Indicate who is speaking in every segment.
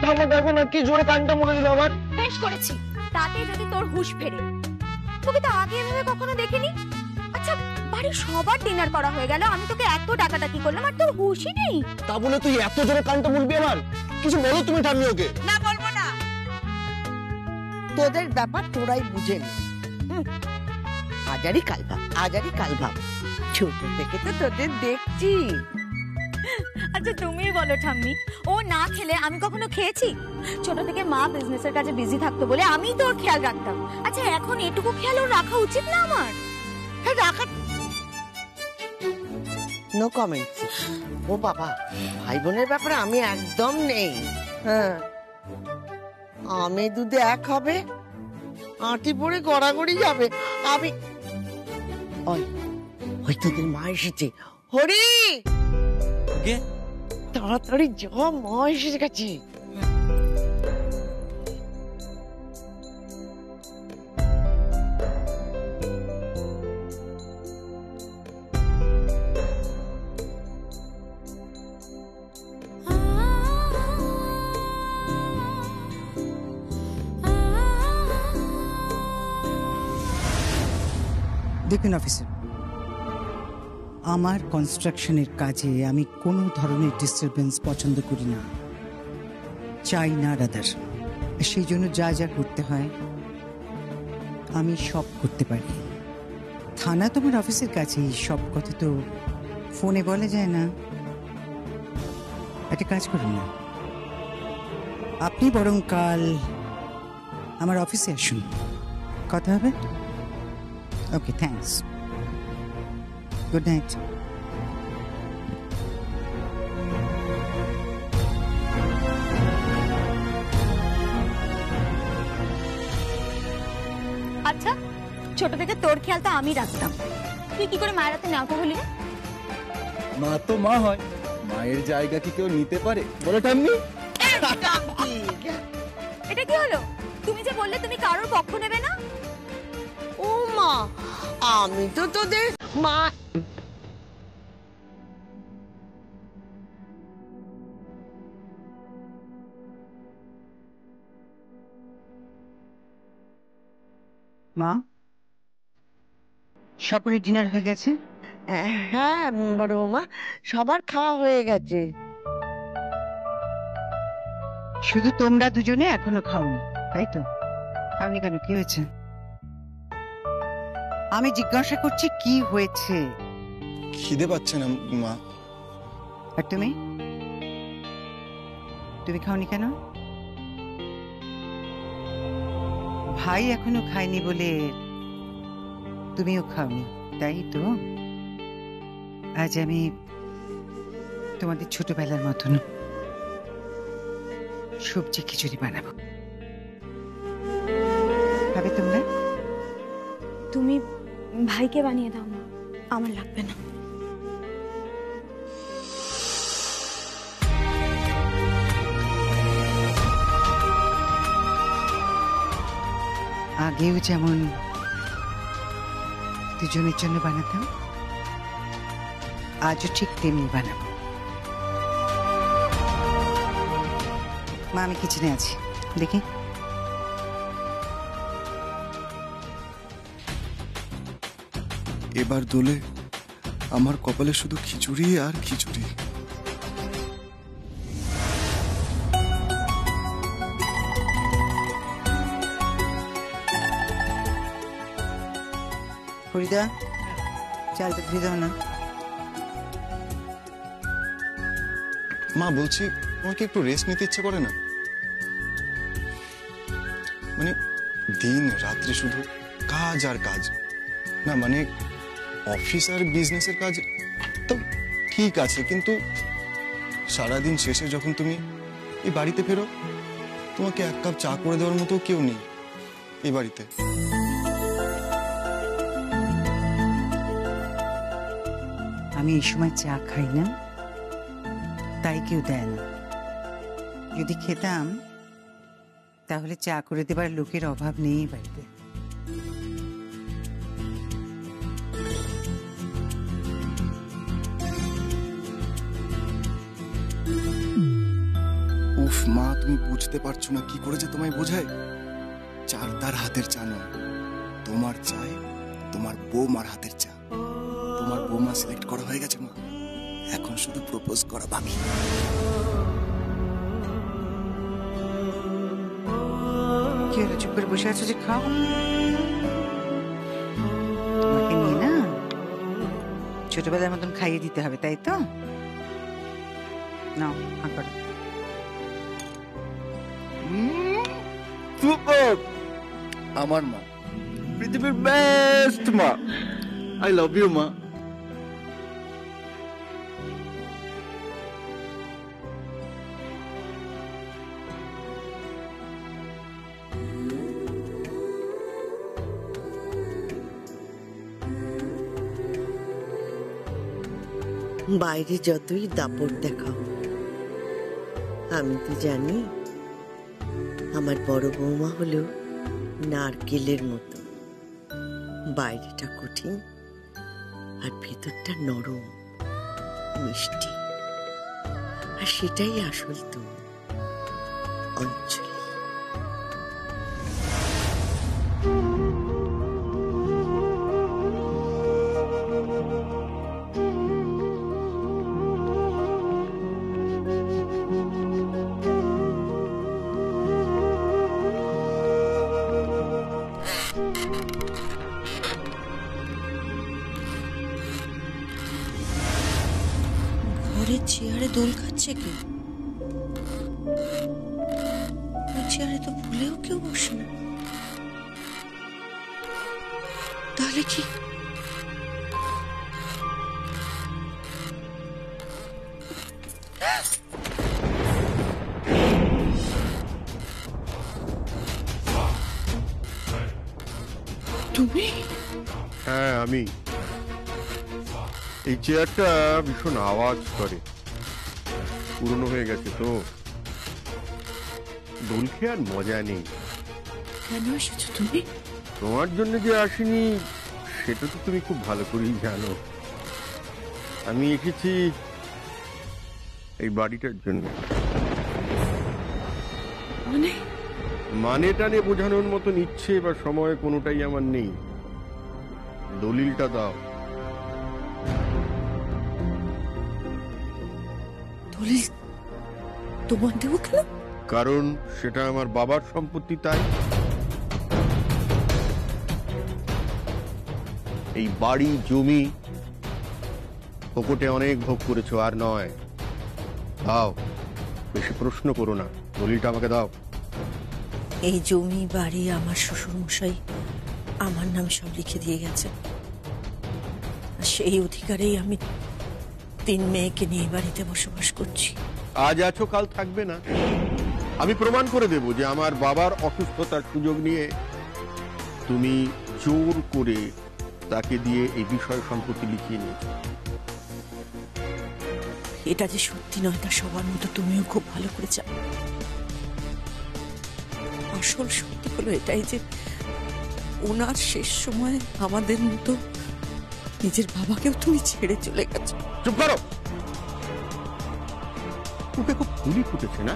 Speaker 1: ঠাম্মা দেখো না কি জোরে কানটা মুড়ে দিল আমার।
Speaker 2: বেশ করেছি, তাতে যদি তোর হুঁশ ফেরে। তোকে তো আগে এভাবে কখনো দেখিনি। আচ্ছা, বাড়ির সবার ডিনার করা হয়ে গেল, আমি তোকে এত ডাকাডাকি করলাম আর তোর হুঁশই নেই।
Speaker 1: তা বলে তুই এত জোরে কানটা মুড়বি আমার? কিছু বলো তুমি ঠাম্মি ওকে।
Speaker 3: না, বলবো না। তোদের ব্যাপার তোরাই বুঝে নি। আজারি কাল ভাব। ছোট থেকে তো তোদের দেখছি।
Speaker 2: আচ্ছা তুমিই বলো ঠাম্মি, ও না খেলে আমি কখনো খেয়েছি? ছোট থেকে মা বিজনেসের কাজে বিজি থাকতো বলে আমি তো ওর খেয়াল রাখতাম। আচ্ছা এখন এটুকু খেয়াল ওর রাখা উচিত না আমার?
Speaker 3: হ্যাঁ, রাখা। No comment. ও বাবা, ভাই বোনের ব্যাপারে আমি একদম নেই। হ্যাঁ, আমি দুধে এক হবে, আঁটি পড়ে গড়াগড়ি যাবে। আমি ওই তোদের মা এসেছে। হরি, তাড়াতাড়ি যা, মা এসে গেছে।
Speaker 4: দেখুন অফিসার, আমার কনস্ট্রাকশনের কাজে আমি কোনো ধরনের ডিস্টারবেন্স পছন্দ করি না, চাই না রাদার। সেই জন্য যা যা করতে হয় আমি সব করতে পারি। থানা তোমার অফিসের কাছেই, সব কথা তো ফোনে বলা যায় না। একটা কাজ করুন না, আপনি বরং কাল আমার অফিসে আসুন, কথা হবে। ওকে, থ্যাঙ্কস, গুড নাইট।
Speaker 2: আচ্ছা, ছোট থেকে তোর খেয়ালটা আমি রাখতাম, তুই কি করে মায়ের হাতে নেওয়া হলি?
Speaker 1: মা তো মা হয়, মায়ের জায়গা কি কেউ নিতে পারে বলো ঠাম্মি?
Speaker 2: এটা কি হলো? তুমি যে বললে তুমি কারোর পক্ষ নেবে না।
Speaker 3: ও মা, আমি তো তোদের মা।
Speaker 4: মা, সকলের ডিনার হয়ে গেছে?
Speaker 3: হ্যাঁ বড় মা, সবার খাওয়া হয়ে গেছে।
Speaker 4: শুধু তোমরা দুজনে এখনো খাওনি, তাই তো? খাওনি কেন, কি হয়েছে? আমি জিজ্ঞাসা করছি কি হয়েছে।
Speaker 1: খিদে পাচ্ছে না মা।
Speaker 4: আর তুমি খাওনি কেন? ভাই এখনো খায়নি বলে তুমিও খাওনি, তাই তো? আজ আমি তোমাদের ছোটবেলার মতন সবজি খিচুড়ি বানাবো, খাবে তোমরা?
Speaker 2: তুমি ভাইকে বানিয়ে দাও মা, আমার লাগবে না।
Speaker 4: আগেও যেমন দুজনের জন্য বানাতাম, আজও ঠিক তেমনি বানাবো। মা, আমি কিচেনে আছি, দেখি।
Speaker 5: এবার দোলে আমার কপালে শুধু খিচুড়ি আর খিচুড়ি।
Speaker 4: হরিদা, চালটা ধুয়ে দাও না।
Speaker 5: মা বলছি, তোমার কি একটু রেস্ট নিতে ইচ্ছে করে না? মানে দিন রাত্রে শুধু কাজ আর কাজ। না মানে অফিস আর বিজনেসের কাজ তো ঠিক আছে, কিন্তু সারাদিন শেষে যখন তুমি এই বাড়িতে ফেরো, তোমাকে এক কাপ চা করে দেওয়ার মতো কেউ নেই এই বাড়িতে।
Speaker 4: আমি এই সময় চা খাই না, তাই কেউ দেয় না। যদি খেতাম তাহলে চা করে দেবার লোকের অভাব নেই বাড়িতে।
Speaker 5: উফ, মা, তুমি বুঝতে পারছো না কি করে যে তোমায় বোঝায়। চার তার হাতের চা নয়, তোমার চায় তোমার বৌমার হাতের চা। তোমার বৌমা সিলেক্ট করা হয়ে গেছে মা, এখন শুধু প্রপোজ করা বাকি।
Speaker 4: কি হলো, চুপ করে বসে আছো যে? খাও। তোমাকে নিয়ে না ছোটবেলার মতন খাইয়ে দিতে হবে, তাই তো? নাও, হাঁ করো।
Speaker 1: সুপার! আমার মা পৃথিবীর বেস্ট মা। আই লাভ ইউ মা।
Speaker 3: বাইরে যতই দাপট দেখাও, আমি তো জানি আমার বড় বৌমা হলো নারকেলের মতো। বাইরেটা কঠিন আর ভেতরটা নরম মিষ্টি, আর সেটাই আসল তুমি, অঞ্জলি।
Speaker 6: ঘরের চেয়ারে দোল খাচ্ছে কে? ওই চেয়ারে তো ভুলেও কেউ বসে না। তাহলে কি তুমি?
Speaker 7: হ্যাঁ, আমি। এই চেয়ারটা ভীষণ আওয়াজ করে, পুরনো হয়ে গেছে তো, দোল খেয়ে আর মজা নেই।
Speaker 6: কেন এসেছো তুমি?
Speaker 7: তোমার জন্য যে আসিনি সেটা তো তুমি খুব ভালো করেই জানো। আমি এসেছি এই বাড়িটার জন্য। মানে টানে বোঝানোর মতন ইচ্ছে বা সময় কোনোটাই আমার নেই। দলিলটা দাও।
Speaker 6: দলিল তোমার দেবো কেন?
Speaker 7: কারণ সেটা আমার বাবার সম্পত্তি, তাই। এই বাড়ি জমি পকেটে অনেক ভোগ করেছো, আর নয়। দাও, বেশি প্রশ্ন করো না, দলিলটা আমাকে দাও।
Speaker 6: এই জমি বাড়ি আমার শ্বশুর মশাই আমার নামে সব লিখে দিয়ে গেছে। আর সেই অধিকারেই আমি 3 মেয়েকে নিয়ে বাড়িতে বসবাস করছি।
Speaker 7: আজ আছো, কাল থাকবে না। আমি প্রমাণ করে দেব যে আমার বাবার অসুস্থতার সুযোগ নিয়ে তুমি জোর করে তাকে দিয়ে এই বিষয় সম্পত্তি লিখিয়ে নিয়েছো।
Speaker 6: এটা যে সত্যি নয় তা সবার মতো তুমিও খুব ভালো করে জানো। আসল সত্যি হলো এটাই যে ওনার শেষ সময় আমাদের মতো নিজের বাবাকেও তুমি ছেড়ে চলে গেছো।
Speaker 7: চুপ করো। ওকে খুব ফুলি ফুটেছে না?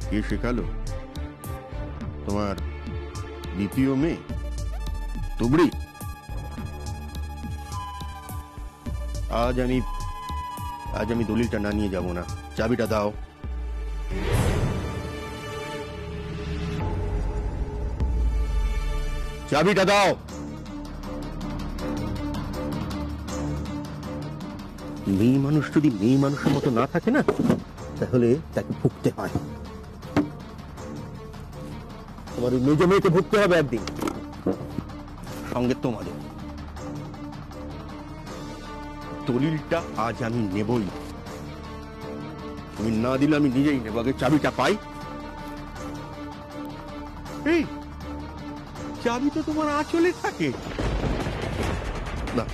Speaker 7: কে শেখালো? তোমার দ্বিতীয় মেয়ে তুবড়ি? আজ আমি দলিলটা না নিয়ে যাব না। চাবিটা দাও। চাবিটা দাও। মেয়ে মানুষ যদি মেয়ে মানুষের মতো না থাকে না, তাহলে তাকে ভুগতে হয়। তোমার ওই মেজ মেয়েকে ভুগতে হবে একদিন, সঙ্গে তোমাদের। দলিলটা আজ আমি নেবই। তুমি না দিলে আমি নিজেই নেব। আগে চাবিটা পাই। এই চাবি তো তোমার আঁচলে থাকে। না,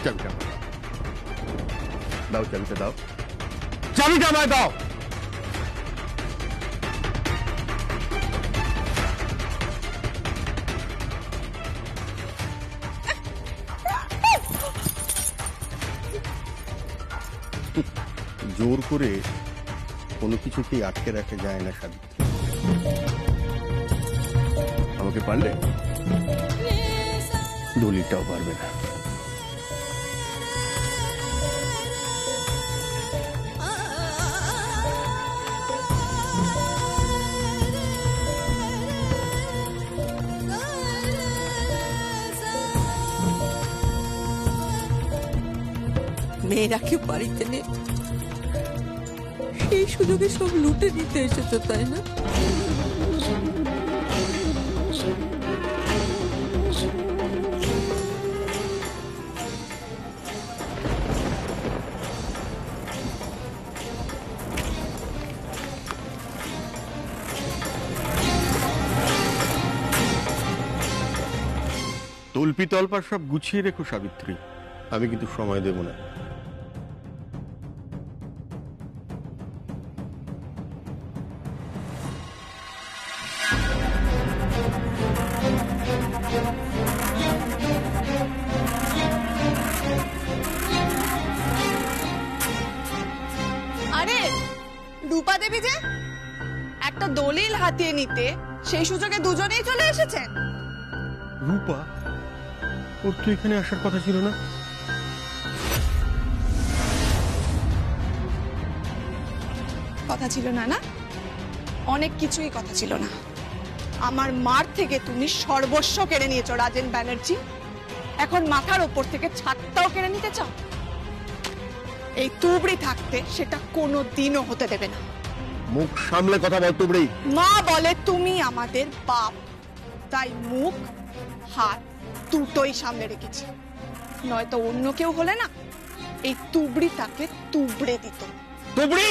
Speaker 7: চাবিটা দাও। চাবিটা দাও। চাবিটা আমায় দাও। জোর করে কোনো কিছুকেই আটকে রাখা যায় না সাবিত্রী। আমাকে পারলে দলিলটাও পারবে না।
Speaker 6: মেয়েরা কেউ বাড়িতে নেই, সেই সুযোগে সব লুটে নিতে এসেছো, তাই না?
Speaker 7: তল্পি তল্পা সব গুছিয়ে রেখো সাবিত্রী, আমি কিন্তু সময় দেব না।
Speaker 8: আরে রূপা দেবী যে একটা দলিল হাতিয়ে নিতে সেই সুযোগে দুজনেই চলে এসেছেন।
Speaker 7: রূপা, ওর তো এখানে আসার কথা ছিল না।
Speaker 8: কথা ছিল না? না, অনেক কিছুই কথা ছিল না। আমার মার থেকে তুমি সর্বস্ব কেড়ে নিয়েছো রাজেন ব্যানার্জি, এখন মাথার ওপর থেকে ছাদটাও কেড়ে নিতে চাও। এই তুবড়ি থাকতে সেটা কোনো দিনও হতে দেবে না।
Speaker 7: মুখ সামলে কথা বল তুবড়ি।
Speaker 8: মা বলে তুমি আমাদের বাপ, তাই মুখ হাত দুটোই সামনে রেখেছি, নয়তো অন্য কেউ হলে না এই তুবড়ি তাকে তুবড়ে দিত।
Speaker 7: তুবড়ি,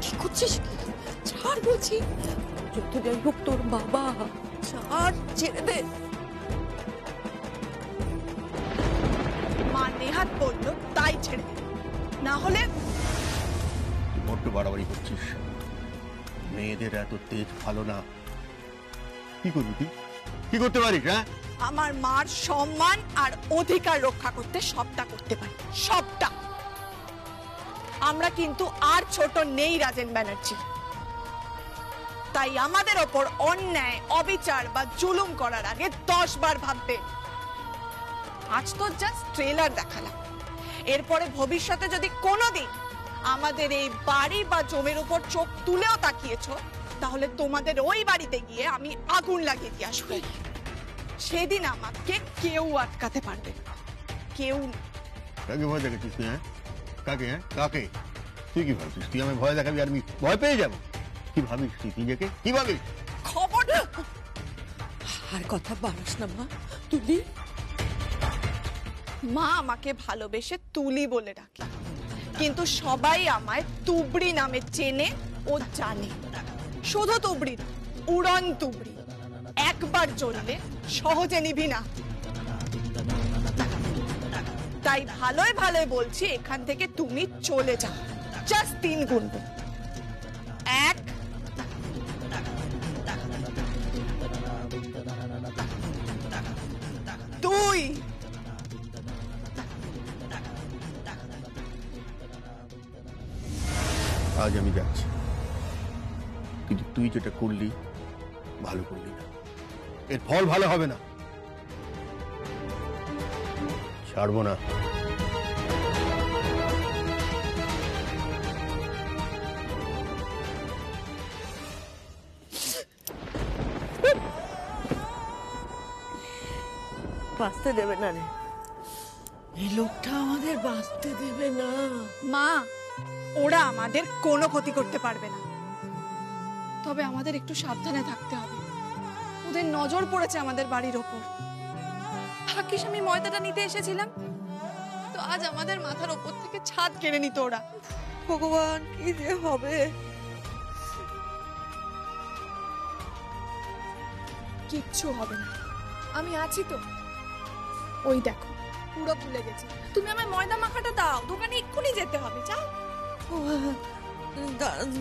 Speaker 6: কি করছিস? ছাড় বলছি। যত যাই হোক তোর বাবা, ছাড়, ছেড়ে দে।
Speaker 8: মা নেহাত বললো তাই ছেড়ে দে, না হলে।
Speaker 7: বড্ড বাড়াবাড়ি করছিস। মেয়েদের এত তেজ ভালো না। কি করবি তুই? কি করতে পারিস? হ্যাঁ,
Speaker 8: আমার মার সম্মান আর অধিকার রক্ষা করতে সবটা করতে পারি, সবটা। আমরা কিন্তু আর ছোট নেই রাজেন ব্যানার্জি, তাই আমাদের ওপর অন্যায়, অবিচার বা জুলুম করার আগে 10 বার ভাববে। আজ তো জাস্ট ট্রেলার দেখালাম, এরপরে ভবিষ্যতে যদি কোনোদিন আমাদের এই বাড়ি বা জমির উপর চোখ তুলেও তাকিয়েছো, তাহলে তোমাদের ওই বাড়িতে গিয়ে আমি আগুন লাগিয়ে দিয়ে আসবো। সেদিন আমাকে কেউ আটকাতে পারবে না, কেউ না।
Speaker 7: কাকে ভয় দেখাচ্ছিস তুই? হ্যাঁ, কাকে? হ্যাঁ, কাকে? তুই কি ভাবছিস তুই আমি ভয় দেখাবি আর আমি ভয় পেয়ে যাবো? কি ভাবিস তুই নিজেকে? কি ভাবিস?
Speaker 8: খবর না।
Speaker 6: আর কথা বাড়াস না মা। তুলি,
Speaker 8: মা আমাকে ভালোবেসে তুলি বলে ডাকে, কিন্তু সবাই আমায় তুবড়ি নামে চেনে ও জানে। শুধু তুবড়ি, উড়ন তুবড়ি। একবার জ্বললে সহজে নিবি না। তাই ভালোই ভালোই বলছি, এখান থেকে তুমি চলে যাও। জাস্ট 3 গুনব। 1, 2,
Speaker 7: আজ আমি যাচ্ছি, কিন্তু তুই যেটা করলি ভালো করলি না। এর ফল ভালো হবে না। ছাড়বো না।
Speaker 6: বাঁচতে দেবে না রে, এই লোকটা আমাদের বাঁচতে দেবে না।
Speaker 8: মা, ওরা আমাদের কোনো ক্ষতি করতে পারবে না, তবে আমাদের একটু সাবধানে থাকতে হবে। ওদের নজর পড়েছে আমাদের বাড়ির ওপর। ভাগ্যিস আমি ময়দাটা নিতে এসেছিলাম, তো আজ আমাদের মাথার ওপর থেকে ছাদ কেড়ে নিত ওরা।
Speaker 6: ভগবান, কি যে হবে।
Speaker 8: কিচ্ছু হবে না, আমি আছি তো। ওই দেখো পুরো ভুলে গেছি, তুমি আমায় ময়দা মাখাটা দাও, দোকানে এক্ষুনি যেতে হবে, যাও।
Speaker 6: ও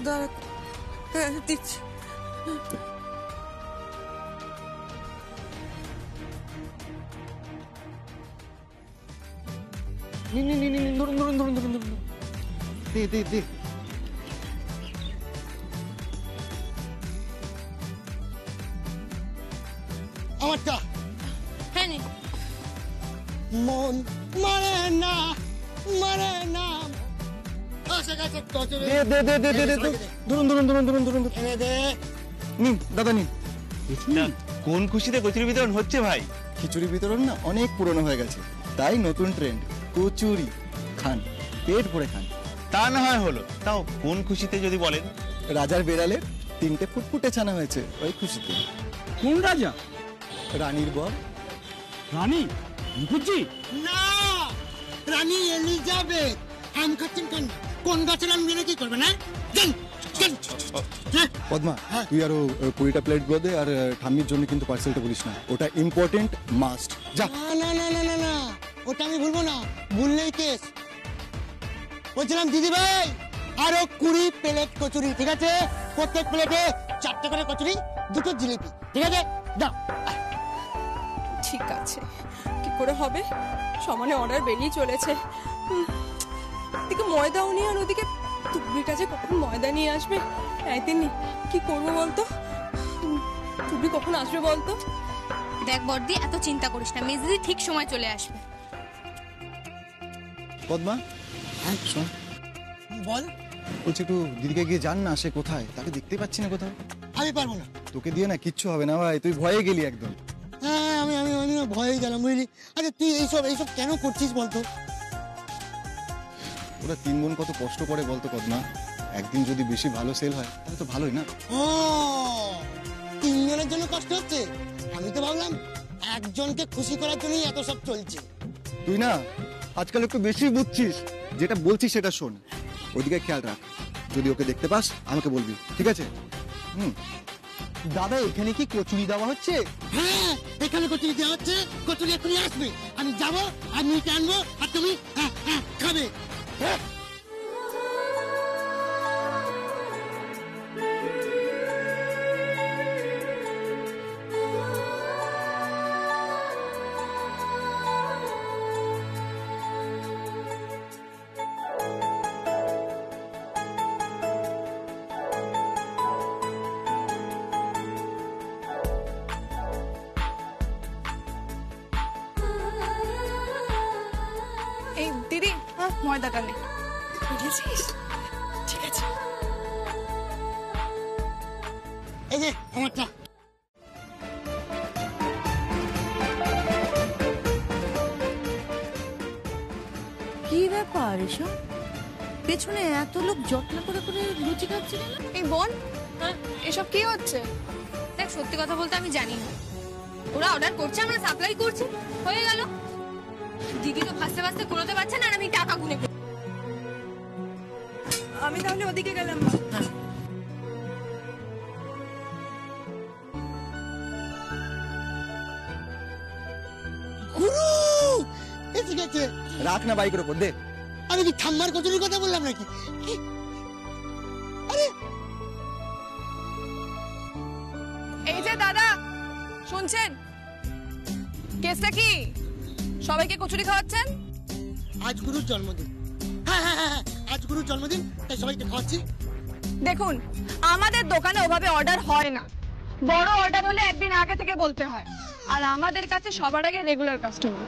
Speaker 6: দাঁড়া, হ্যাঁ দিচ্ছি।
Speaker 1: ধরুন দে দে দে।
Speaker 3: আমারটা
Speaker 2: হ্যাঁ নে।
Speaker 3: মন মরে না, মরে না। আসে গেছে কচুরি।
Speaker 1: দে দে দে দে দে দে। ধরুন।
Speaker 3: এনে দে।
Speaker 1: নিন দাদা নিন।
Speaker 9: কোন খুশিতে কচুরি বিতরণ হচ্ছে ভাই?
Speaker 1: খিচুড়ি বিতরণ না অনেক পুরনো হয়ে গেছে, তাই নতুন ট্রেন্ড কচুরি খান, পেট ভরে খান।
Speaker 9: তা না হয় হলো, তাও কোন খুশিতে যদি বলেন?
Speaker 1: রাজার বেড়ালের 3টে ফুটফুটে ছানা হয়েছে, ওই খুশিতে।
Speaker 10: কোন রাজা?
Speaker 1: রানীর বর।
Speaker 10: রানী মুখুজ্জি?
Speaker 3: না, রানী এলিজাবেথ। আম খাচ্ছেন কেন? কোন গাছের আম নিয়ে কি করবে না?
Speaker 1: পদ্মা, তুই আরো 20টা প্লেট গুলো দে, আর ঠাম্মির জন্য কিন্তু পার্সেলটা বলিস না, ওটা ইম্পর্টেন্ট মাস্ট। যা।
Speaker 3: না, ওটা আমি ভুলবো না, ভুললেই কেস। বলছিলাম দিদি ভাই, আরো 20 প্লেট কচুরি, ঠিক আছে? প্রত্যেক প্লেটে 4টে করে কচুরি, 2টো জিলিপি, ঠিক আছে? দাও।
Speaker 8: ঠিক আছে, কি করে হবে? সমানে অর্ডার বেরিয়ে চলেছে। এদিকে ময়দা উনি, আর ওদিকে তুবড়িটা যে কখন ময়দা নিয়ে আসবে। একদিন কি করবো বলতো? তুবড়ি কখন আসবে বলতো?
Speaker 2: দেখ বর্দি, এত চিন্তা করিস না, মেজদি ঠিক সময় চলে আসবে।
Speaker 1: পদ্মা, শোন,
Speaker 3: বল।
Speaker 1: বলছি একটু দিদিকে গিয়ে জান না সে কোথায়, তাকে দেখতে পাচ্ছি না কোথাও।
Speaker 3: আমি পারবো না।
Speaker 1: তোকে দিয়ে না কিচ্ছু হবে না ভাই, তুই ভয়ে গেলি একদম।
Speaker 3: হ্যাঁ, আমি ভয়ে গেলাম, বুঝলি? আচ্ছা তুই এইসব কেন করছিস বলতো?
Speaker 1: ওরা 3 বোন কত কষ্ট করে বলতো পদ্মা, একদিন যদি বেশি ভালো সেল হয় তাহলে তো ভালোই না।
Speaker 3: ও, 3 জনের জন্য কষ্ট হচ্ছে? আমি তো ভাবলাম একজনকে খুশি করার জন্যই এত সব চলছে।
Speaker 1: তুই না আজকাল একটু বেশি বুঝছিস, যেটা বলছিস সেটা শোন, ওদিকে খেয়াল রাখ, যদি ওকে দেখতে পাস আমাকে বলবি, ঠিক আছে?
Speaker 10: দাদা এখানে কি কচুরি দেওয়া হচ্ছে?
Speaker 3: হ্যাঁ, এখানে কচুরি দেওয়া হচ্ছে, কচুরি এখনই আসবে, আমি যাবো আর নিতে আনবো, আর তুমি খাবে।
Speaker 8: এই দিদি, ময়দাটা নে। বুঝেছিস? ঠিক আছে।
Speaker 3: এই যে আমারটা।
Speaker 6: কি ব্যাপার এসব? পেছনে এত লোক যত্ন করে করে লুচি খাচ্ছে কেন?
Speaker 8: এই বোন, এসব কি হচ্ছে?
Speaker 2: দেখ, সত্যি কথা বলতে আমি জানি না, ওরা অর্ডার করছে, আমরা সাপ্লাই করছি, হয়ে গেল। দিদি তো ভাসতে ভাসতে কোনোতে পারছে না, আর আমি টাকা গুনে।
Speaker 8: আমি তাহলে ওদিকে গেলাম।
Speaker 3: গুরু এসে গেছে।
Speaker 1: রাখ না বাইকের উপর, দে।
Speaker 3: আমি কি ঠাম্মার কচুরির কথা বললাম নাকি? আরে
Speaker 8: এই যে দাদা, শুনছেন? কেসটা কি? সবাইকে কচুরি খাওয়াচ্ছেন?
Speaker 3: আজ গুরুর জন্মদিন। হ্যাঁ, আজ গুরুর জন্মদিন, তাই সবাইকে খাওয়াচ্ছি।
Speaker 8: দেখুন, আমাদের দোকানে ওভাবে অর্ডার হয় না, বড় অর্ডার হলে একদিন আগে থেকে বলতে হয়, আর আমাদের কাছে সবার আগে রেগুলার কাস্টমার।